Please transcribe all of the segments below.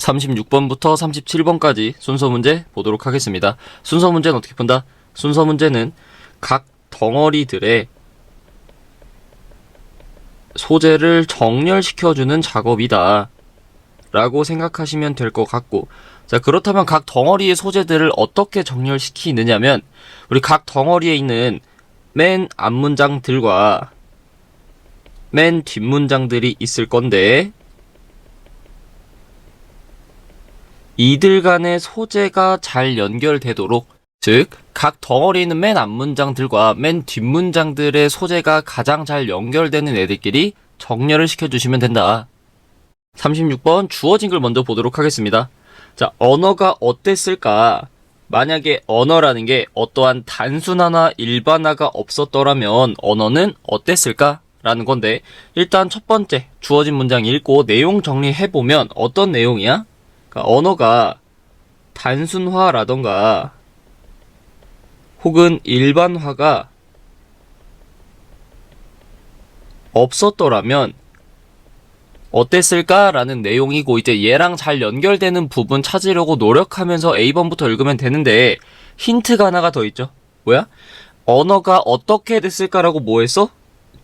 36번부터 37번까지 순서 문제 보도록 하겠습니다. 순서 문제는 어떻게 푼다? 순서 문제는 각 덩어리들의 소재를 정렬시켜주는 작업이다 라고 생각하시면 될 것 같고, 자, 그렇다면 각 덩어리의 소재들을 어떻게 정렬시키느냐면, 우리 각 덩어리에 있는 맨 앞문장들과 맨 뒷문장들이 있을 건데, 이들 간의 소재가 잘 연결되도록, 즉 각 덩어리에 있는 맨 앞문장들과 맨 뒷문장들의 소재가 가장 잘 연결되는 애들끼리 정렬을 시켜주시면 된다. 36번 주어진 글 먼저 보도록 하겠습니다. 자, 언어가 어땠을까? 만약에 언어라는 게 어떠한 단순화나 일반화가 없었더라면 언어는 어땠을까? 라는 건데, 일단 첫 번째 주어진 문장 읽고 내용 정리해보면 어떤 내용이야? 그러니까 언어가 단순화라던가 혹은 일반화가 없었더라면 어땠을까라는 내용이고, 이제 얘랑 잘 연결되는 부분 찾으려고 노력하면서 A번부터 읽으면 되는데, 힌트가 하나가 더 있죠. 뭐야? 언어가 어떻게 됐을까라고 뭐 했어?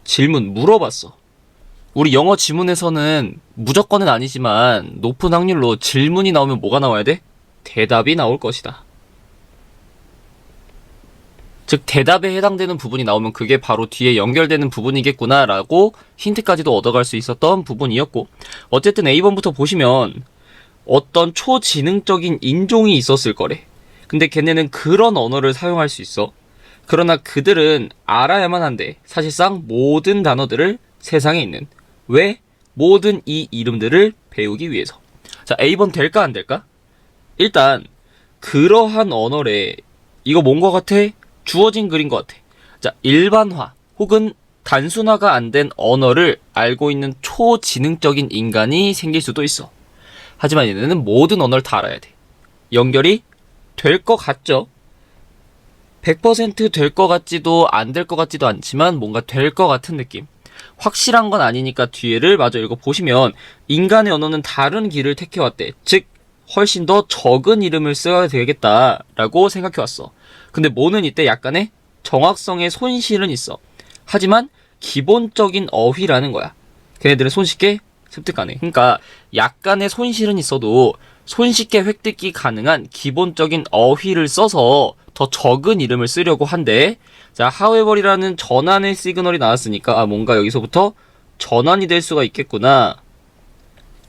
질문, 물어봤어. 우리 영어 지문에서는 무조건은 아니지만 높은 확률로 질문이 나오면 뭐가 나와야 돼? 대답이 나올 것이다. 즉 대답에 해당되는 부분이 나오면 그게 바로 뒤에 연결되는 부분이겠구나 라고 힌트까지도 얻어갈 수 있었던 부분이었고, 어쨌든 A번부터 보시면 어떤 초지능적인 인종이 있었을 거래. 근데 걔네는 그런 언어를 사용할 수 있어. 그러나 그들은 알아야만 한데 사실상 모든 단어들을 세상에 있는, 왜? 모든 이 이름들을 배우기 위해서. 자, A번 될까 안 될까? 일단 그러한 언어래. 이거 뭔 것 같아? 주어진 글인 것 같아. 자, 일반화 혹은 단순화가 안 된 언어를 알고 있는 초지능적인 인간이 생길 수도 있어. 하지만 얘네는 모든 언어를 다 알아야 돼. 연결이 될 것 같죠? 100% 될 것 같지도 안 될 것 같지도 않지만 뭔가 될 것 같은 느낌. 확실한 건 아니니까 뒤에를 마저 읽어보시면, 인간의 언어는 다른 길을 택해왔대. 즉 훨씬 더 적은 이름을 써야 되겠다라고 생각해왔어. 근데 뭐는 이때 약간의 정확성의 손실은 있어. 하지만 기본적인 어휘라는 거야. 걔네들은 손쉽게 습득하네. 그러니까 약간의 손실은 있어도 손쉽게 획득이 가능한 기본적인 어휘를 써서 더 적은 이름을 쓰려고 한대. 자, however이라는 전환의 시그널이 나왔으니까 뭔가 여기서부터 전환이 될 수가 있겠구나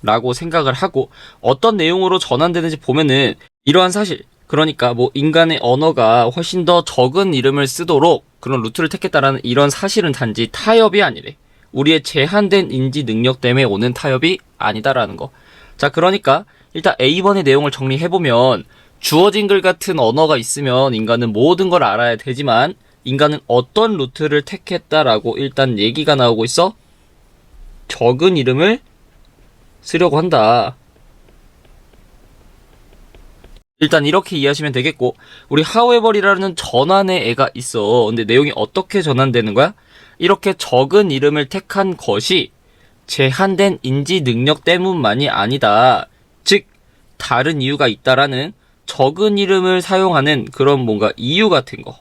라고 생각을 하고, 어떤 내용으로 전환되는지 보면은 이러한 사실, 그러니까 뭐 인간의 언어가 훨씬 더 적은 이름을 쓰도록 그런 루트를 택했다라는 이런 사실은 단지 타협이 아니래. 우리의 제한된 인지 능력 때문에 오는 타협이 아니다라는 거. 자, 그러니까 일단 A번의 내용을 정리해보면, 주어진 글 같은 언어가 있으면 인간은 모든 걸 알아야 되지만 인간은 어떤 루트를 택했다라고 일단 얘기가 나오고 있어. 적은 이름을 쓰려고 한다. 일단 이렇게 이해하시면 되겠고, 우리 however이라는 전환의 애가 있어. 근데 내용이 어떻게 전환되는 거야? 이렇게 적은 이름을 택한 것이 제한된 인지 능력 때문만이 아니다. 즉 다른 이유가 있다라는, 적은 이름을 사용하는 그런 뭔가 이유 같은 거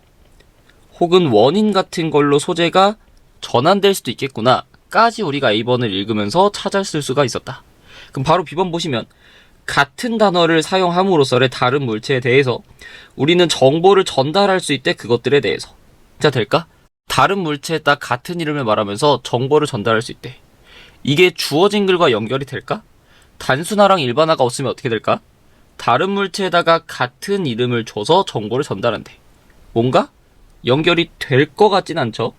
혹은 원인 같은 걸로 소재가 전환될 수도 있겠구나 까지 우리가 A번을 읽으면서 찾았을 수가 있었다. 그럼 바로 B번 보시면, 같은 단어를 사용함으로써의 다른 물체에 대해서 우리는 정보를 전달할 수 있대. 그것들에 대해서. 자, 될까? 다른 물체에다 같은 이름을 말하면서 정보를 전달할 수 있대. 이게 주어진 글과 연결이 될까? 단순화랑 일반화가 없으면 어떻게 될까? 다른 물체에다가 같은 이름을 줘서 정보를 전달한대. 뭔가 연결이 될 것 같진 않죠?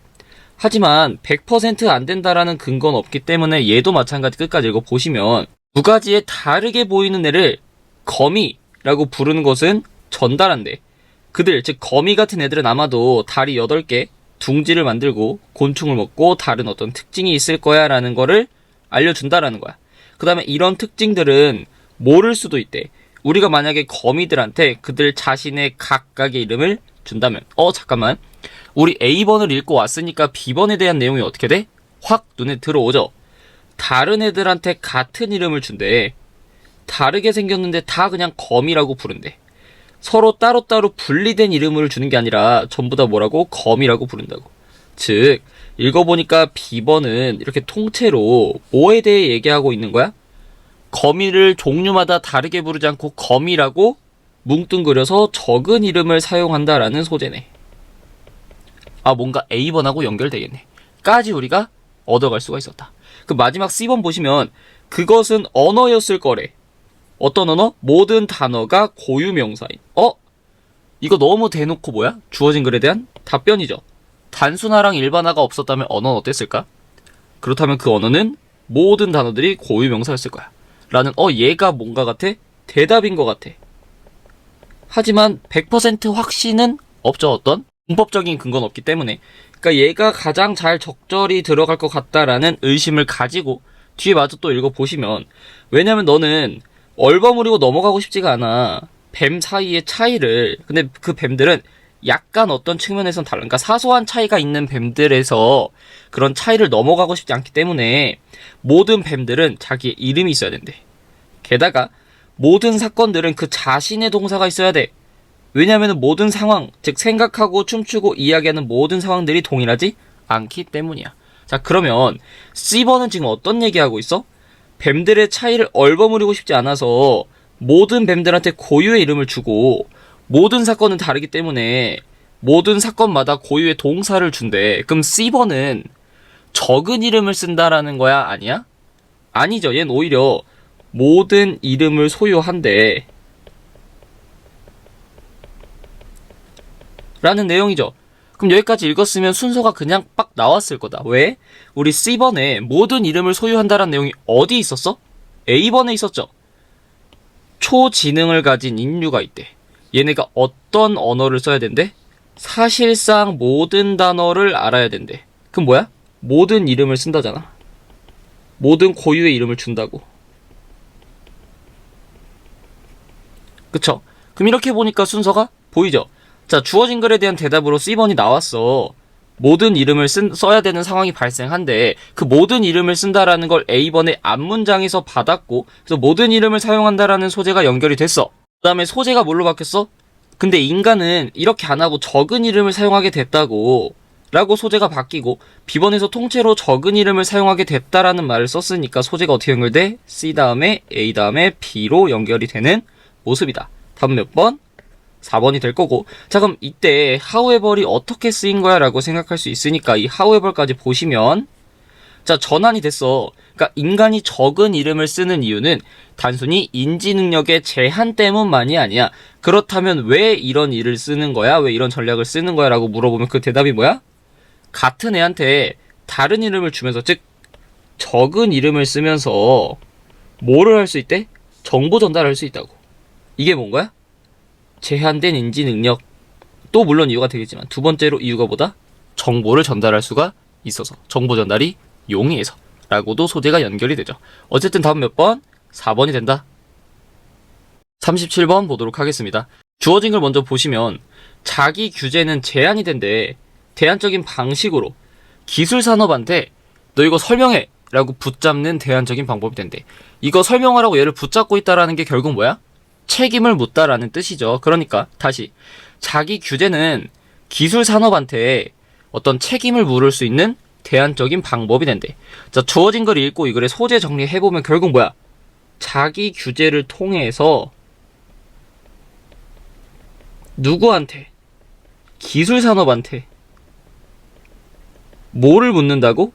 하지만 100% 안 된다라는 근거는 없기 때문에 얘도 마찬가지 끝까지 읽어보시면, 두 가지의 다르게 보이는 애를 거미라고 부르는 것은 전달한대. 그들, 즉 거미 같은 애들은 아마도 다리 8개, 둥지를 만들고 곤충을 먹고 다른 어떤 특징이 있을 거야 라는 거를 알려준다라는 거야. 그 다음에 이런 특징들은 모를 수도 있대. 우리가 만약에 거미들한테 그들 자신의 각각의 이름을 준다면, 잠깐만, 우리 A번을 읽고 왔으니까 B번에 대한 내용이 어떻게 돼? 확 눈에 들어오죠? 다른 애들한테 같은 이름을 준대. 다르게 생겼는데 다 그냥 검이라고 부른대. 서로 따로따로 분리된 이름을 주는 게 아니라 전부 다 뭐라고? 검이라고 부른다고. 즉 읽어보니까 B번은 이렇게 통째로 뭐에 대해 얘기하고 있는 거야? 거미를 종류마다 다르게 부르지 않고 거미라고 뭉뚱그려서 적은 이름을 사용한다라는 소재네. 아, 뭔가 A번하고 연결되겠네. 까지 우리가 얻어갈 수가 있었다. 그 마지막 C번 보시면 그것은 언어였을 거래. 어떤 언어? 모든 단어가 고유명사인. 이거 너무 대놓고 뭐야? 주어진 글에 대한 답변이죠. 단순화랑 일반화가 없었다면 언어는 어땠을까? 그렇다면 그 언어는 모든 단어들이 고유명사였을 거야. 라는 얘가 뭔가 같아? 대답인 것 같아. 하지만 100% 확신은 없죠. 어떤? 문법적인 근거는 없기 때문에. 그러니까 얘가 가장 잘 적절히 들어갈 것 같다라는 의심을 가지고 뒤에 마저 또 읽어보시면, 왜냐면 너는 얼버무리고 넘어가고 싶지가 않아. 뱀 사이의 차이를. 근데 그 뱀들은 약간 어떤 측면에선 달라. 그러니까 사소한 차이가 있는 뱀들에서 그런 차이를 넘어가고 싶지 않기 때문에 모든 뱀들은 자기의 이름이 있어야 된대. 게다가 모든 사건들은 그 자신의 동사가 있어야 돼. 왜냐하면 모든 상황, 즉 생각하고 춤추고 이야기하는 모든 상황들이 동일하지 않기 때문이야. 자, 그러면 C번은 지금 어떤 얘기하고 있어? 뱀들의 차이를 얼버무리고 싶지 않아서 모든 뱀들한테 고유의 이름을 주고, 모든 사건은 다르기 때문에 모든 사건마다 고유의 동사를 준대. 그럼 C번은 적은 이름을 쓴다라는 거야? 아니야? 아니죠. 얘는 오히려 모든 이름을 소유한대 라는 내용이죠. 그럼 여기까지 읽었으면 순서가 그냥 빡 나왔을 거다. 왜? 우리 C번에 모든 이름을 소유한다라는 내용이 어디 있었어? A번에 있었죠. 초지능을 가진 인류가 있대. 얘네가 어떤 언어를 써야 된대? 사실상 모든 단어를 알아야 된대. 그럼 뭐야? 모든 이름을 쓴다잖아. 모든 고유의 이름을 준다고. 그쵸? 그럼 이렇게 보니까 순서가 보이죠? 자, 주어진 글에 대한 대답으로 C번이 나왔어. 모든 이름을 써야 되는 상황이 발생한데 그 모든 이름을 쓴다라는 걸 A번의 앞문장에서 받았고, 그래서 모든 이름을 사용한다라는 소재가 연결이 됐어. 그 다음에 소재가 뭘로 바뀌었어? 근데 인간은 이렇게 안 하고 적은 이름을 사용하게 됐다고 라고 소재가 바뀌고, B번에서 통째로 적은 이름을 사용하게 됐다라는 말을 썼으니까 소재가 어떻게 연결돼? C 다음에 A 다음에 B로 연결이 되는 모습이다. 답은 몇 번? 4번이 될 거고. 자, 그럼 이때 however이 어떻게 쓰인 거야 라고 생각할 수 있으니까 이 however까지 보시면, 자, 전환이 됐어. 그러니까 인간이 적은 이름을 쓰는 이유는 단순히 인지 능력의 제한 때문만이 아니야. 그렇다면 왜 이런 일을 쓰는 거야? 왜 이런 전략을 쓰는 거야? 라고 물어보면 그 대답이 뭐야? 같은 애한테 다른 이름을 주면서, 즉 적은 이름을 쓰면서 뭐를 할 수 있대? 정보 전달할 수 있다고. 이게 뭔 거야? 제한된 인지 능력. 또 물론 이유가 되겠지만 두 번째로 이유가 뭐다? 정보를 전달할 수가 있어서, 정보 전달이 용이해서 라고도 소재가 연결이 되죠. 어쨌든 다음 몇 번? 4번이 된다. 37번 보도록 하겠습니다. 주어진 걸 먼저 보시면 자기 규제는 제한이 된대. 대안적인 방식으로 기술산업한테 너 이거 설명해 라고 붙잡는 대안적인 방법이 된대. 이거 설명하라고 얘를 붙잡고 있다라는 게 결국 뭐야? 책임을 묻다라는 뜻이죠. 그러니까 다시, 자기 규제는 기술 산업한테 어떤 책임을 물을 수 있는 대안적인 방법이 된대. 자, 주어진 걸 읽고 이 글의 소재 정리해보면 결국 뭐야? 자기 규제를 통해서 누구한테? 기술 산업한테 뭐를 묻는다고?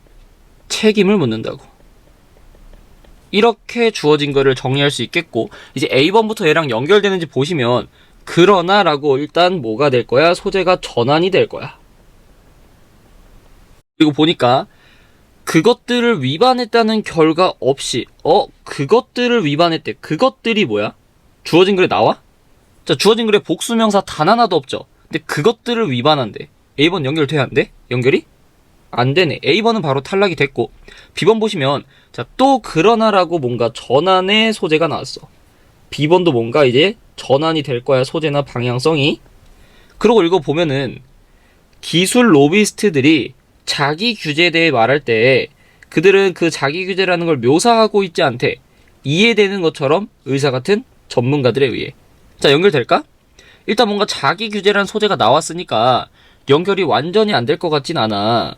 책임을 묻는다고. 이렇게 주어진 거를 정리할 수 있겠고, 이제 A번부터 얘랑 연결되는지 보시면 그러나 라고 일단 뭐가 될 거야? 소재가 전환이 될 거야. 그리고 보니까 그것들을 위반했다는 결과 없이, 그것들을 위반했대. 그것들이 뭐야? 주어진 글에 나와? 자, 주어진 글에 복수명사 단 하나도 없죠. 근데 그것들을 위반한대. A번 연결돼야 안 돼? 연결이? 안 되네. A번은 바로 탈락이 됐고, B번 보시면 자, 또 그러나라고 뭔가 전환의 소재가 나왔어. B번도 뭔가 이제 전환이 될 거야, 소재나 방향성이. 그러고 읽어보면은 기술 로비스트들이 자기 규제에 대해 말할 때 그들은 그 자기 규제라는 걸 묘사하고 있지 않대. 이해되는 것처럼 의사 같은 전문가들에 의해. 자, 연결될까? 일단 뭔가 자기 규제라는 소재가 나왔으니까 연결이 완전히 안 될 것 같진 않아.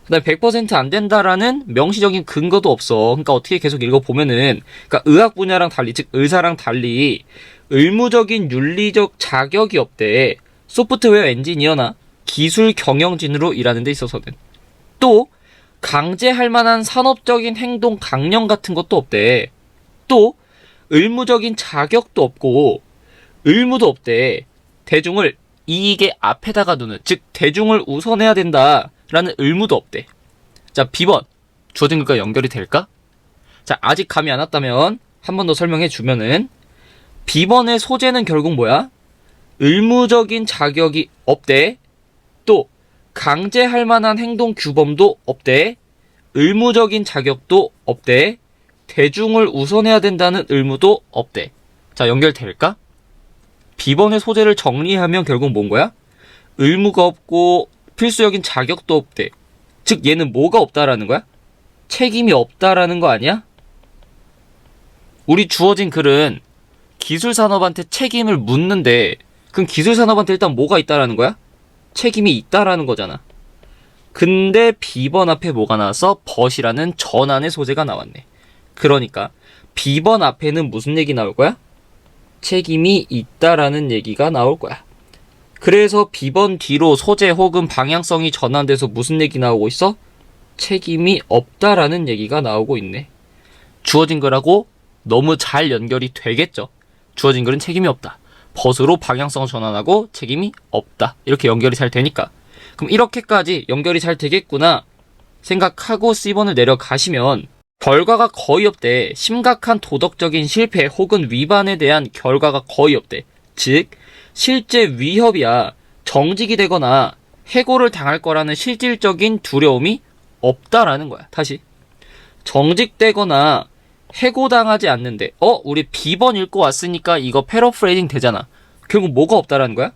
그 다음에 100%안 된다라는 명시적인 근거도 없어. 그러니까 어떻게 계속 읽어보면은, 그러니까 의학 분야랑 달리, 즉 의사랑 달리 의무적인 윤리적 자격이 없대. 소프트웨어 엔지니어나 기술 경영진으로 일하는 데 있어서는. 또 강제할 만한 산업적인 행동 강령 같은 것도 없대. 또 의무적인 자격도 없고 의무도 없대. 대중을 이익의 앞에다가 두는, 즉 대중을 우선해야 된다라는 의무도 없대. 자, B번 주어진 글과 연결이 될까? 자, 아직 감이 안 왔다면 한 번 더 설명해 주면은, B번의 소재는 결국 뭐야? 의무적인 자격이 없대. 또 강제할 만한 행동 규범도 없대. 의무적인 자격도 없대. 대중을 우선해야 된다는 의무도 없대. 자, 연결될까? B번의 소재를 정리하면 결국 뭔 거야? 의무가 없고 필수적인 자격도 없대. 즉 얘는 뭐가 없다라는 거야? 책임이 없다라는 거 아니야? 우리 주어진 글은 기술산업한테 책임을 묻는데, 그럼 기술산업한테 일단 뭐가 있다라는 거야? 책임이 있다라는 거잖아. 근데 B번 앞에 뭐가 나왔어? 벗이라는 전환의 소재가 나왔네. 그러니까 B번 앞에는 무슨 얘기 나올 거야? 책임이 있다라는 얘기가 나올 거야. 그래서 B번 뒤로 소재 혹은 방향성이 전환돼서 무슨 얘기 나오고 있어? 책임이 없다라는 얘기가 나오고 있네. 주어진 글하고 너무 잘 연결이 되겠죠. 주어진 글은 책임이 없다. 벗으로 방향성을 전환하고 책임이 없다. 이렇게 연결이 잘 되니까. 그럼 이렇게까지 연결이 잘 되겠구나 생각하고 C번을 내려가시면, 결과가 거의 없대. 심각한 도덕적인 실패 혹은 위반에 대한 결과가 거의 없대. 즉 실제 위협이야 정직이 되거나 해고를 당할 거라는 실질적인 두려움이 없다라는 거야. 다시, 정직되거나 해고당하지 않는데, 우리 B번 읽고 왔으니까 이거 패러프레이징 되잖아. 결국 뭐가 없다라는 거야?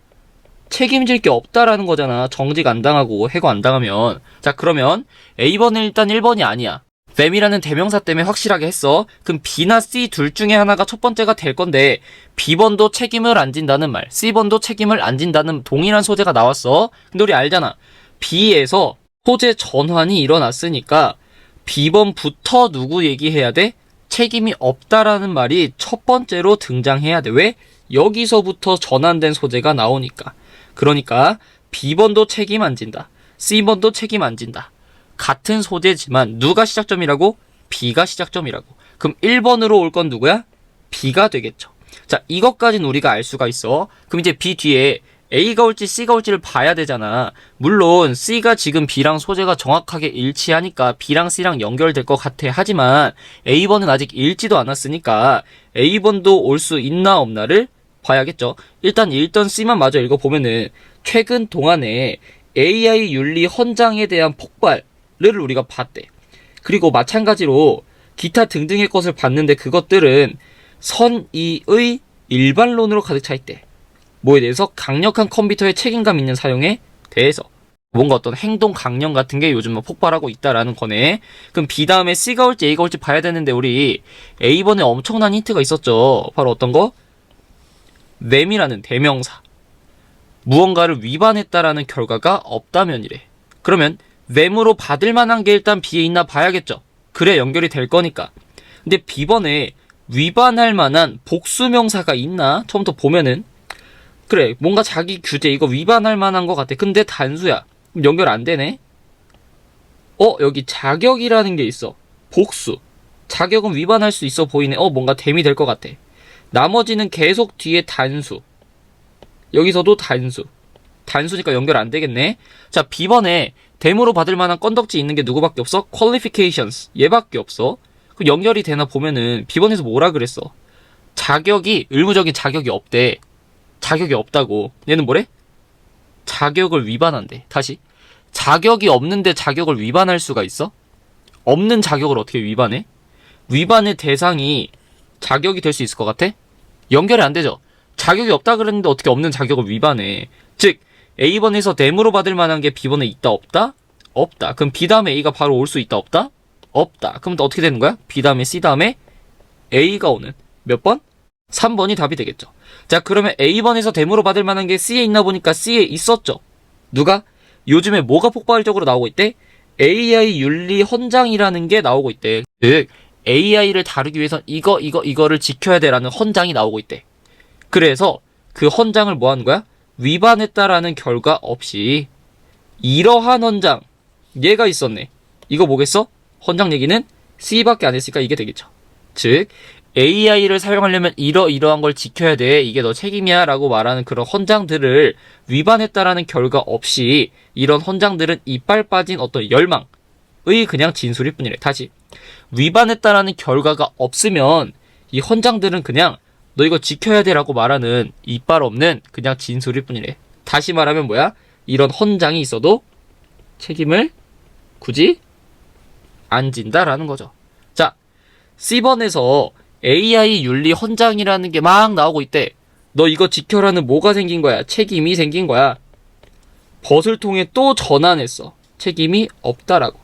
책임질 게 없다라는 거잖아. 정직 안 당하고 해고 안 당하면. 자, 그러면 A번은 일단 1번이 아니야. them이라는 대명사 때문에 확실하게 했어. 그럼 B나 C 둘 중에 하나가 첫 번째가 될 건데, B번도 책임을 안 진다는 말, C번도 책임을 안 진다는 동일한 소재가 나왔어. 근데 우리 알잖아. B에서 소재 전환이 일어났으니까 B번부터 누구 얘기해야 돼? 책임이 없다라는 말이 첫 번째로 등장해야 돼. 왜? 여기서부터 전환된 소재가 나오니까. 그러니까 B번도 책임 안 진다. C번도 책임 안 진다. 같은 소재지만 누가 시작점이라고? B가 시작점이라고. 그럼 1번으로 올 건 누구야? B가 되겠죠. 자, 이것까지는 우리가 알 수가 있어. 그럼 이제 B 뒤에 A가 올지 C가 올지를 봐야 되잖아. 물론 C가 지금 B랑 소재가 정확하게 일치하니까 B랑 C랑 연결될 것 같아. 하지만 A번은 아직 읽지도 않았으니까 A번도 올 수 있나 없나를 봐야겠죠. 일단 읽던 C만 마저 읽어보면은, 최근 동안에 AI 윤리 헌장에 대한 폭발을 우리가 봤대. 그리고 마찬가지로 기타 등등의 것을 봤는데 그것들은 선의의 일반론으로 가득 차 있대. 뭐에 대해서? 강력한 컴퓨터의 책임감 있는 사용에 대해서. 뭔가 어떤 행동 강령 같은 게 요즘 폭발하고 있다라는 거네. 그럼 B 다음에 C가 올지 A가 올지 봐야 되는데, 우리 A번에 엄청난 힌트가 있었죠. 바로 어떤 거? them이라는 대명사. 무언가를 위반했다라는 결과가 없다면이래. 그러면 them으로 받을 만한 게 일단 B에 있나 봐야겠죠. 그래 연결이 될 거니까. 근데 B번에 위반할 만한 복수명사가 있나? 처음부터 보면은, 그래 뭔가 자기 규제 이거 위반할 만한 것 같아. 근데 단수야. 그럼 연결 안 되네. 여기 자격이라는 게 있어. 복수. 자격은 위반할 수 있어 보이네. 뭔가 댐이 될 것 같아. 나머지는 계속 뒤에 단수. 여기서도 단수. 단수니까 연결 안 되겠네. 자, B번에 댐으로 받을 만한 건덕지 있는 게 누구밖에 없어? qualifications. 얘밖에 없어. 그럼 연결이 되나 보면은 B번에서 뭐라 그랬어? 자격이, 의무적인 자격이 없대. 자격이 없다고. 얘는 뭐래? 자격을 위반한대. 다시. 자격이 없는데 자격을 위반할 수가 있어? 없는 자격을 어떻게 위반해? 위반의 대상이 자격이 될 수 있을 것 같아? 연결이 안 되죠. 자격이 없다 그랬는데 어떻게 없는 자격을 위반해. 즉 A번에서 댐으로 받을 만한 게 B번에 있다 없다? 없다. 그럼 B 다음에 A가 바로 올 수 있다 없다? 없다. 그럼 또 어떻게 되는 거야? B 다음에 C 다음에 A가 오는 몇 번? 3번이 답이 되겠죠. 자, 그러면 A번에서 대무로 받을 만한 게 C에 있나 보니까 C에 있었죠. 누가? 요즘에 뭐가 폭발적으로 나오고 있대? AI 윤리 헌장이라는 게 나오고 있대. 즉 AI를 다루기 위해서 이거를 지켜야 돼라는 헌장이 나오고 있대. 그래서 그 헌장을 뭐 하는 거야? 위반했다라는 결과 없이 이러한 헌장, 얘가 있었네. 이거 뭐겠어? 헌장 얘기는 C밖에 안 했으니까 이게 되겠죠. 즉 AI를 사용하려면 이러한 걸 지켜야 돼. 이게 너 책임이야 라고 말하는 그런 헌장들을 위반했다라는 결과 없이 이런 헌장들은 이빨 빠진 어떤 열망의 그냥 진술일 뿐이래. 다시 위반했다라는 결과가 없으면 이 헌장들은 그냥 너 이거 지켜야 돼 라고 말하는 이빨 없는 그냥 진술일 뿐이래. 다시 말하면 뭐야? 이런 헌장이 있어도 책임을 굳이 안 진다라는 거죠. 자, C번에서 AI 윤리 헌장이라는 게 막 나오고 있대. 너 이거 지켜라는 뭐가 생긴 거야? 책임이 생긴 거야. 벗을 통해 또 전환했어. 책임이 없다라고.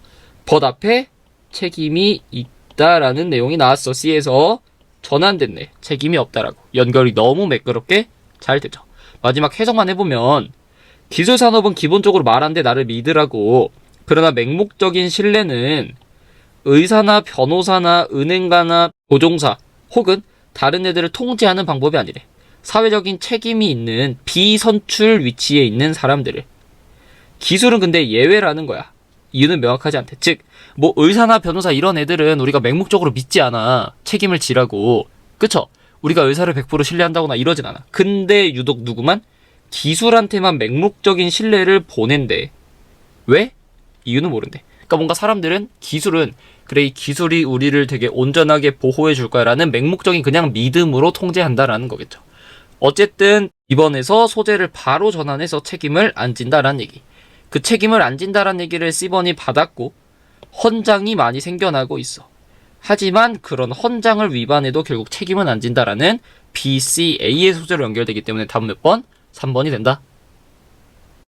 벗 앞에 책임이 있다라는 내용이 나왔어. C에서 전환됐네. 책임이 없다라고. 연결이 너무 매끄럽게 잘 되죠. 마지막 해석만 해보면 기술산업은 기본적으로 말한데 나를 믿으라고. 그러나 맹목적인 신뢰는 의사나 변호사나 은행가나 보종사 혹은 다른 애들을 통제하는 방법이 아니래. 사회적인 책임이 있는 비선출 위치에 있는 사람들을. 기술은 근데 예외라는 거야. 이유는 명확하지 않대. 즉, 뭐 의사나 변호사 이런 애들은 우리가 맹목적으로 믿지 않아. 책임을 지라고. 그쵸? 우리가 의사를 100% 신뢰한다거나 이러진 않아. 근데 유독 누구만? 기술한테만 맹목적인 신뢰를 보낸대. 왜? 이유는 모른대. 그러니까 뭔가 사람들은 기술은 그래 이 기술이 우리를 되게 온전하게 보호해 줄 거야 라는 맹목적인 그냥 믿음으로 통제한다라는 거겠죠. 어쨌든 이번에서 소재를 바로 전환해서 책임을 안 진다라는 얘기. 그 책임을 안 진다라는 얘기를 C번이 받았고 헌장이 많이 생겨나고 있어. 하지만 그런 헌장을 위반해도 결국 책임은 안 진다라는 B, C, A의 소재로 연결되기 때문에 답은 몇 번? 3번이 된다.